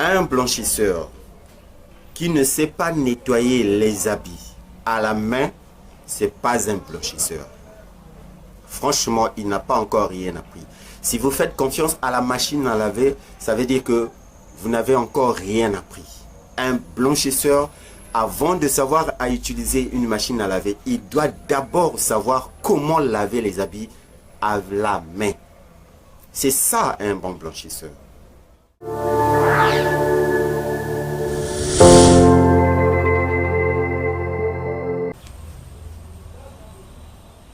Un blanchisseur qui ne sait pas nettoyer les habits à la main, c'est pas un blanchisseur. Franchement, il n'a pas encore rien appris. Si vous faites confiance à la machine à laver, ça veut dire que vous n'avez encore rien appris. Un blanchisseur, avant de savoir à utiliser une machine à laver, il doit d'abord savoir comment laver les habits à la main. C'est ça un bon blanchisseur.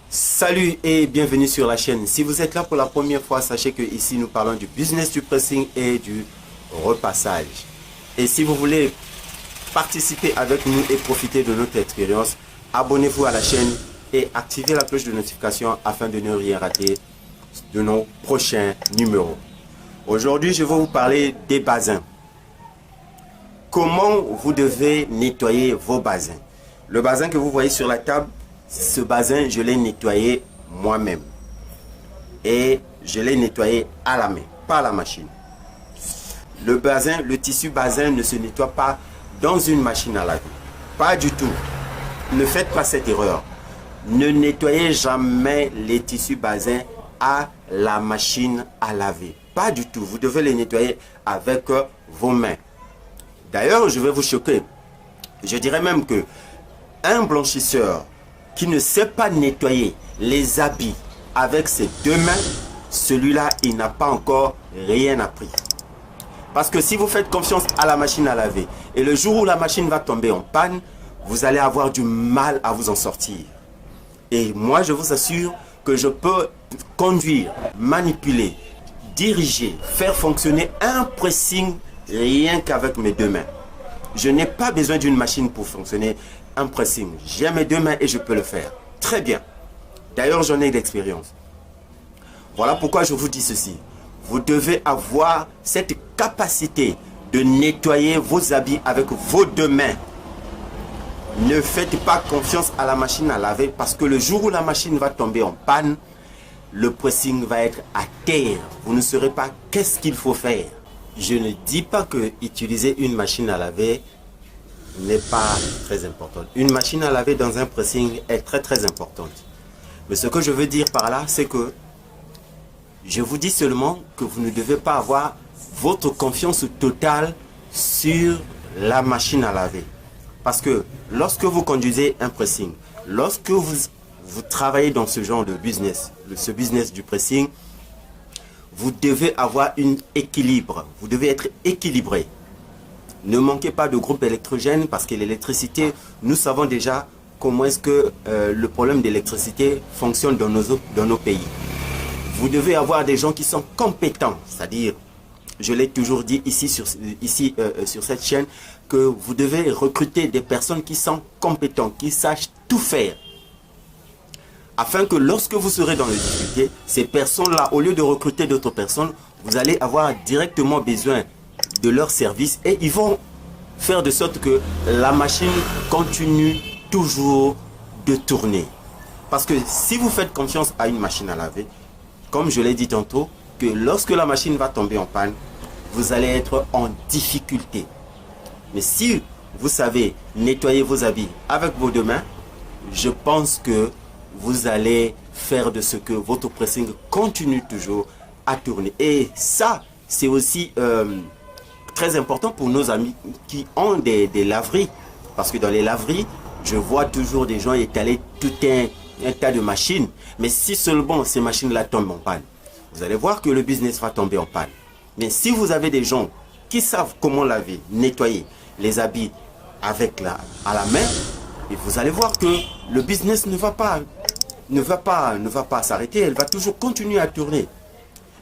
Salut et bienvenue sur la chaîne. Si vous êtes là pour la première fois, sachez que ici nous parlons du business du pressing et du repassage. Et si vous voulez participer avec nous et profiter de notre expérience, abonnez-vous à la chaîne et activez la cloche de notification afin de ne rien rater de nos prochains numéros. Aujourd'hui, je vais vous parler des basins. Comment vous devez nettoyer vos basins. Le basin que vous voyez sur la table, ce basin, je l'ai nettoyé moi-même. Et je l'ai nettoyé à la main, pas à la machine. Le basin, le tissu basin ne se nettoie pas dans une machine à laver. Pas du tout. Ne faites pas cette erreur. Ne nettoyez jamais les tissus basins à la machine à laver. Pas du tout. Vous devez les nettoyer avec vos mains. D'ailleurs, je vais vous choquer. Je dirais même que un blanchisseur qui ne sait pas nettoyer les habits avec ses deux mains, celui-là, il n'a pas encore rien appris. Parce que si vous faites confiance à la machine à laver et le jour où la machine va tomber en panne, vous allez avoir du mal à vous en sortir. Et moi, je vous assure que je peux conduire, manipuler, diriger, faire fonctionner un pressing rien qu'avec mes deux mains. Je n'ai pas besoin d'une machine pour fonctionner un pressing. J'ai mes deux mains et je peux le faire. Très bien. D'ailleurs, j'en ai d'expérience. Voilà pourquoi je vous dis ceci. Vous devez avoir cette capacité de nettoyer vos habits avec vos deux mains. Ne faites pas confiance à la machine à laver parce que le jour où la machine va tomber en panne, le pressing va être à terre. Vous ne saurez pas qu'est-ce qu'il faut faire. Je ne dis pas que utiliser une machine à laver n'est pas très importante. Une machine à laver dans un pressing est très importante. Mais ce que je veux dire par là, c'est que je vous dis seulement que vous ne devez pas avoir votre confiance totale sur la machine à laver. Parce que lorsque vous conduisez un pressing, lorsque vous travaillez dans ce genre de business, ce business du pressing, vous devez avoir un équilibre. Vous devez être équilibré. Ne manquez pas de groupe électrogène parce que l'électricité, nous savons déjà comment est-ce que le problème d'électricité fonctionne dans nos pays. Vous devez avoir des gens qui sont compétents, c'est-à-dire, je l'ai toujours dit ici sur cette chaîne, que vous devez recruter des personnes qui sont compétentes, qui sachent tout faire. Afin que lorsque vous serez dans les difficultés, ces personnes-là, au lieu de recruter d'autres personnes, vous allez avoir directement besoin de leur service et ils vont faire de sorte que la machine continue toujours de tourner. Parce que si vous faites confiance à une machine à laver, comme je l'ai dit tantôt, que lorsque la machine va tomber en panne, vous allez être en difficulté. Mais si vous savez nettoyer vos habits avec vos deux mains, je pense que vous allez faire de ce que votre pressing continue toujours à tourner. Et ça, c'est aussi très important pour nos amis qui ont des laveries. Parce que dans les laveries, je vois toujours des gens étaler tout un tas de machines. Mais si seulement ces machines-là tombent en panne, vous allez voir que le business va tomber en panne. Mais si vous avez des gens qui savent comment laver, nettoyer les habits à la main, et vous allez voir que le business ne va pas s'arrêter, elle va toujours continuer à tourner.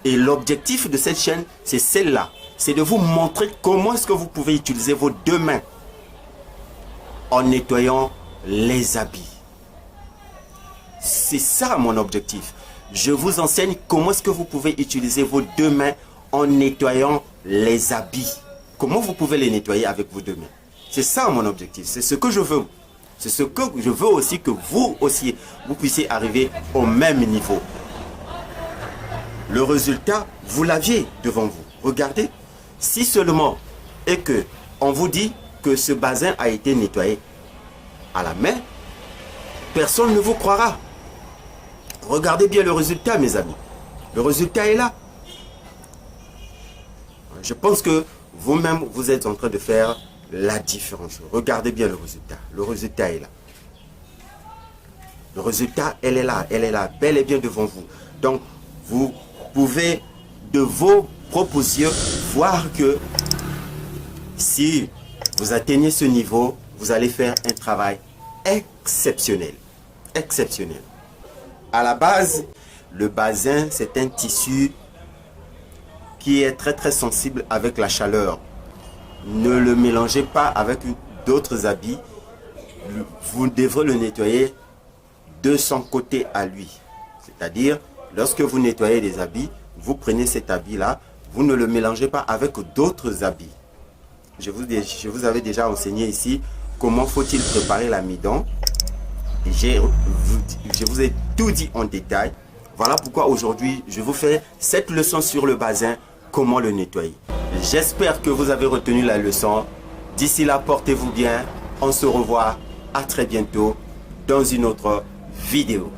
Et l'objectif de cette chaîne, c'est celle-là. C'est de vous montrer comment est-ce que vous pouvez utiliser vos deux mains en nettoyant les habits. C'est ça mon objectif. Je vous enseigne comment est-ce que vous pouvez utiliser vos deux mains en nettoyant les habits. Comment vous pouvez les nettoyer avec vos deux mains. C'est ça mon objectif. C'est ce que je veux. C'est ce que je veux aussi que vous aussi, vous puissiez arriver au même niveau. Le résultat, vous l'aviez devant vous. Regardez, si seulement et que on vous dit que ce bazin a été nettoyé à la main, personne ne vous croira. Regardez bien le résultat, mes amis. Le résultat est là. Je pense que vous-même, vous êtes en train de faire la différence. Regardez bien le résultat. Le résultat est là. Le résultat, elle est là, bel et bien devant vous. Donc, vous pouvez de vos propres yeux voir que si vous atteignez ce niveau, vous allez faire un travail exceptionnel. Exceptionnel. À la base, le bazin, c'est un tissu qui est très sensible avec la chaleur. Ne le mélangez pas avec d'autres habits. Vous devrez le nettoyer de son côté à lui. C'est-à-dire, lorsque vous nettoyez des habits, vous prenez cet habit-là, vous ne le mélangez pas avec d'autres habits. Je vous avais déjà enseigné ici comment faut-il préparer l'amidon. Je vous ai tout dit en détail. Voilà pourquoi aujourd'hui, je vous fais cette leçon sur le bazin, comment le nettoyer. J'espère que vous avez retenu la leçon. D'ici là, portez-vous bien. On se revoit à très bientôt dans une autre vidéo.